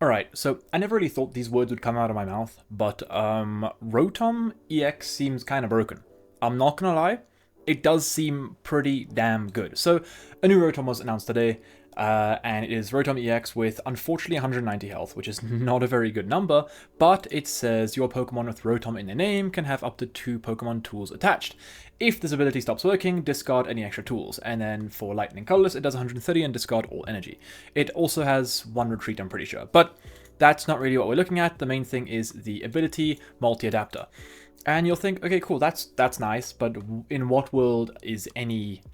Alright, so I never really thought these words would come out of my mouth, but Rotom EX seems kind of broken. I'm not gonna lie, it does seem pretty damn good. So, a new Rotom was announced today, and it is Rotom EX with unfortunately 190 health, which is not a very good number, but it says your Pokemon with Rotom in their name can have up to 2 Pokemon tools attached. If this ability stops working, discard any extra tools, and then for Lightning Colorless, it does 130 and discard all energy. It also has 1 retreat, I'm pretty sure, but that's not really what we're looking at. The main thing is the ability multi-adapter. And you'll think, okay, cool, that's nice, but in what world is any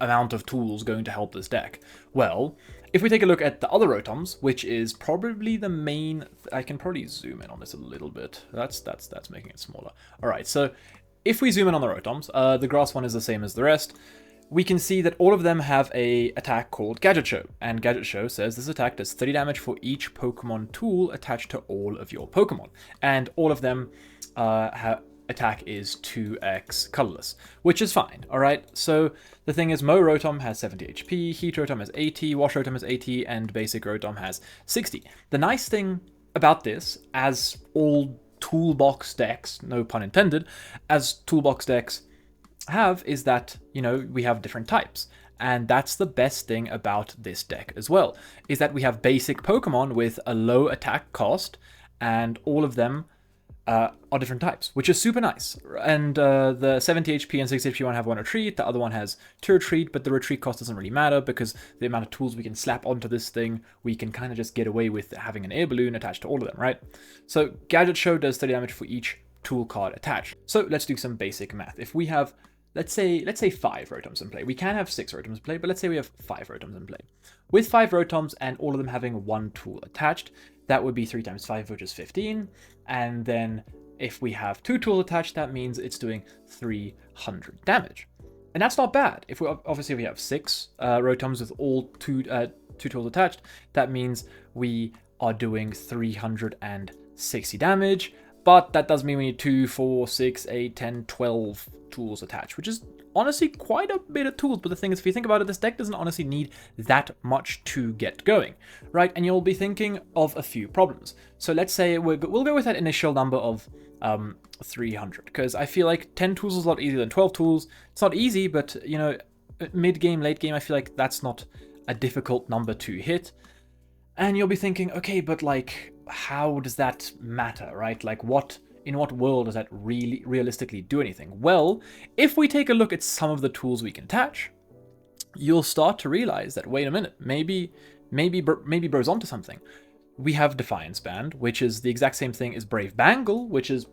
amount of tools going to help this deck? Well, if we take a look at the other Rotoms, which is probably the main... I can probably zoom in on this a little bit. That's making it smaller. All right, so if we zoom in on the Rotoms, the grass one is the same as the rest. We can see that all of them have a attack called Gadget Show, and Gadget Show says this attack does 30 damage for each Pokemon tool attached to all of your Pokemon, and all of them attack is 2x colorless, which is fine, alright? So the thing is, Mo Rotom has 70 HP, Heat Rotom has 80, Wash Rotom has 80, and Basic Rotom has 60. The nice thing about this, as all toolbox decks, no pun intended, as toolbox decks have, is that, you know, we have different types. And that's the best thing about this deck as well, is that we have basic Pokemon with a low attack cost, and all of them are different types, which is super nice. And the 70 HP and 60 HP one have 1 retreat, the other one has 2 retreat, but the retreat cost doesn't really matter because the amount of tools we can slap onto this thing, we can kind of just get away with having an air balloon attached to all of them, right? So Gadget Show does 30 damage for each tool card attached. So let's do some basic math. If we have, let's say 5 Rotoms in play. We can have 6 Rotoms in play, but let's say we have 5 Rotoms in play. With 5 Rotoms and all of them having 1 tool attached, that would be 3 times 5, which is 15. And then if we have 2 tools attached, that means it's doing 300 damage. And that's not bad. If we obviously we have 6 Rotoms with all two tools attached, that means we are doing 360 damage. But that does mean we need 2, 4, 6, 8, 10, 12 tools attached, which is honestly quite a bit of tools. But the thing is, if you think about it, this deck doesn't honestly need that much to get going, right? And you'll be thinking of a few problems. So let's say we'll go with that initial number of 300, because I feel like 10 tools is a lot easier than 12 tools. It's not easy, but, you know, mid-game, late-game, I feel like that's not a difficult number to hit. And you'll be thinking, okay, but like, how does that matter, right? Like, in what world does that really realistically do anything? Well, if we take a look at some of the tools we can attach, you'll start to realize that, wait a minute, maybe bro's onto something. We have Defiance Band, which is the exact same thing as Brave Bangle, which is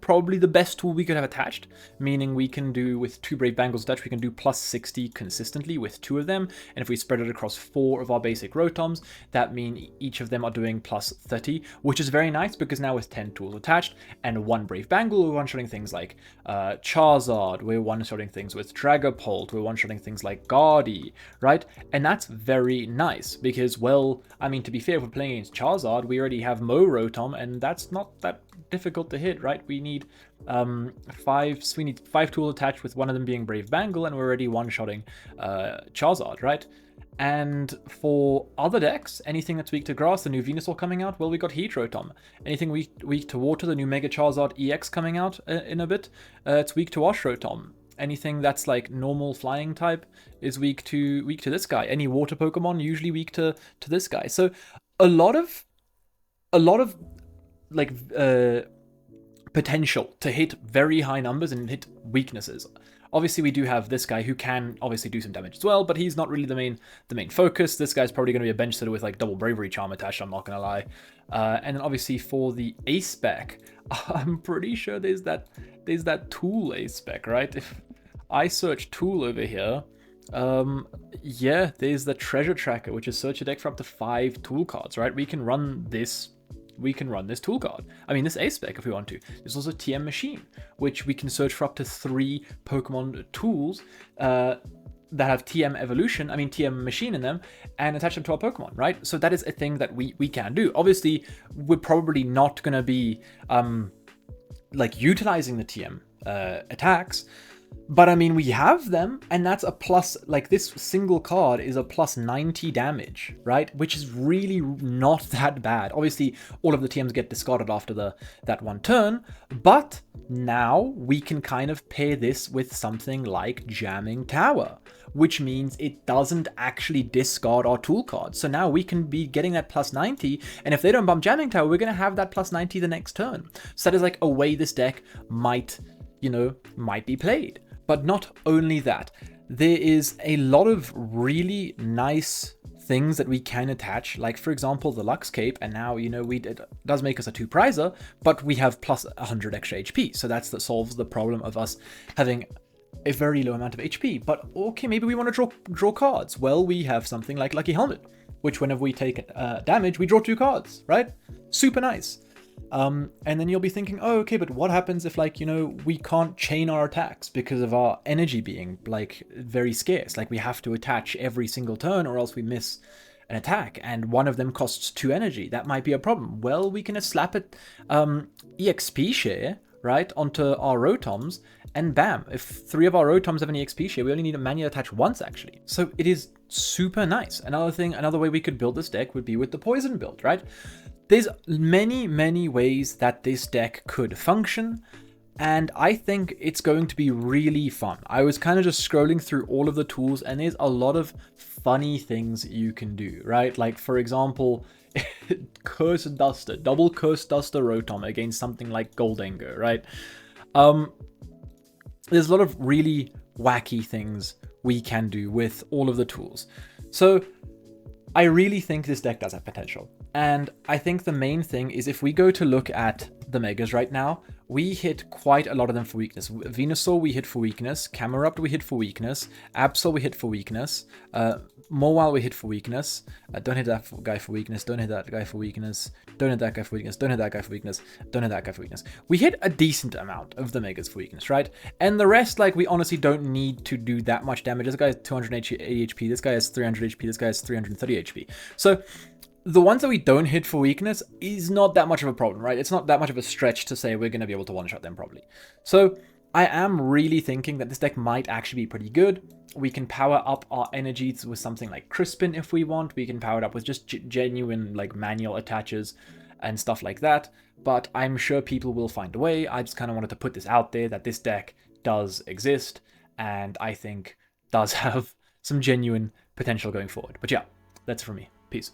probably the best tool we could have attached, meaning we can do, with 2 Brave Bangles attached, we can do plus 60 consistently with 2 of them, and if we spread it across 4 of our basic Rotoms, that means each of them are doing plus 30, which is very nice, because now with 10 tools attached, and 1 Brave Bangle, we're one-shotting things like Charizard, we're one-shotting things with Dragapult, we're one-shotting things like Guardy, right? And that's very nice, because, well, I mean, to be fair, if we're playing against Charizard, we already have Mo Rotom, and that's not that difficult to hit, right? We need 5 tools attached, with one of them being Brave Bangle, and we're already one-shotting Charizard, right? And for other decks, anything that's weak to grass, the new Venusaur coming out, well, we got Heat Rotom. Anything weak to water, the new Mega Charizard EX coming out in a bit, it's weak to Wash Rotom. Anything that's like normal flying type is weak to this guy. Any water Pokemon usually weak to this guy. So a lot of like potential to hit very high numbers and hit weaknesses. Obviously, we do have this guy who can obviously do some damage as well, but he's not really the main focus. This guy's probably going to be a bench sitter with like double Bravery Charm attached, I'm not going to lie. And then obviously for the Ace spec, I'm pretty sure there's that tool Ace spec, right? If I search tool over here, yeah, there's the Treasure Tracker, which is search a deck for up to 5 tool cards, right? We can run this tool card. I mean, this Ace spec if we want to. There's also TM Machine, which we can search for up to 3 Pokemon tools that have TM Evolution, TM Machine in them, and attach them to our Pokemon, right? So that is a thing that we can do. Obviously, we're probably not going to be like utilizing the TM attacks, But I mean, we have them, and that's a plus, like this single card is a plus 90 damage, right? Which is really not that bad. Obviously, all of the TMs get discarded after that one turn, but now we can kind of pair this with something like Jamming Tower, which means it doesn't actually discard our tool cards. So now we can be getting that plus 90, and if they don't bump Jamming Tower, we're going to have that plus 90 the next turn. So that is like a way this deck might, you know, might be played. But not only that, there is a lot of really nice things that we can attach, like for example the Lux Cape, and now, you know, it does make us a 2-prizer, but we have plus 100 extra HP, so that solves the problem of us having a very low amount of HP. But okay, maybe we want to draw cards. Well, we have something like Lucky Helmet, which whenever we take damage, we draw 2 cards, right? Super nice. And then you'll be thinking, oh, okay, but what happens if, like, you know, we can't chain our attacks because of our energy being, like, very scarce? Like, we have to attach every single turn or else we miss an attack, and one of them costs 2 energy. That might be a problem. Well, we can just slap it EXP share, right, onto our Rotoms, and bam, if 3 of our Rotoms have an EXP share, we only need to manually attach once, actually. So it is super nice. Another way we could build this deck would be with the Poison build, right? There's many ways that this deck could function, and I think it's going to be really fun. I was kind of just scrolling through all of the tools, and there's a lot of funny things you can do, right? Like, for example, Curse Duster, double Curse Duster Rotom against something like Goldengo, right? There's a lot of really wacky things we can do with all of the tools. So I really think this deck does have potential. And I think the main thing is, if we go to look at the Megas right now, we hit quite a lot of them for weakness. Venusaur we hit for weakness, Camerupt we hit for weakness, Absol we hit for weakness, Mawile we hit for weakness, don't hit that guy for weakness, don't hit that guy for weakness, don't hit that guy for weakness, don't hit that guy for weakness, don't hit that guy for weakness. We hit a decent amount of the Megas for weakness, right? And the rest, like, we honestly don't need to do that much damage. This guy has 280 HP, this guy has 300 HP, this guy has 330 HP. So the ones that we don't hit for weakness is not that much of a problem, right? It's not that much of a stretch to say we're going to be able to one-shot them probably. So I am really thinking that this deck might actually be pretty good. We can power up our energies with something like Crispin if we want. We can power it up with just genuine, like, manual attaches and stuff like that. But I'm sure people will find a way. I just kind of wanted to put this out there that this deck does exist, and I think does have some genuine potential going forward. But yeah, that's it from me. Peace.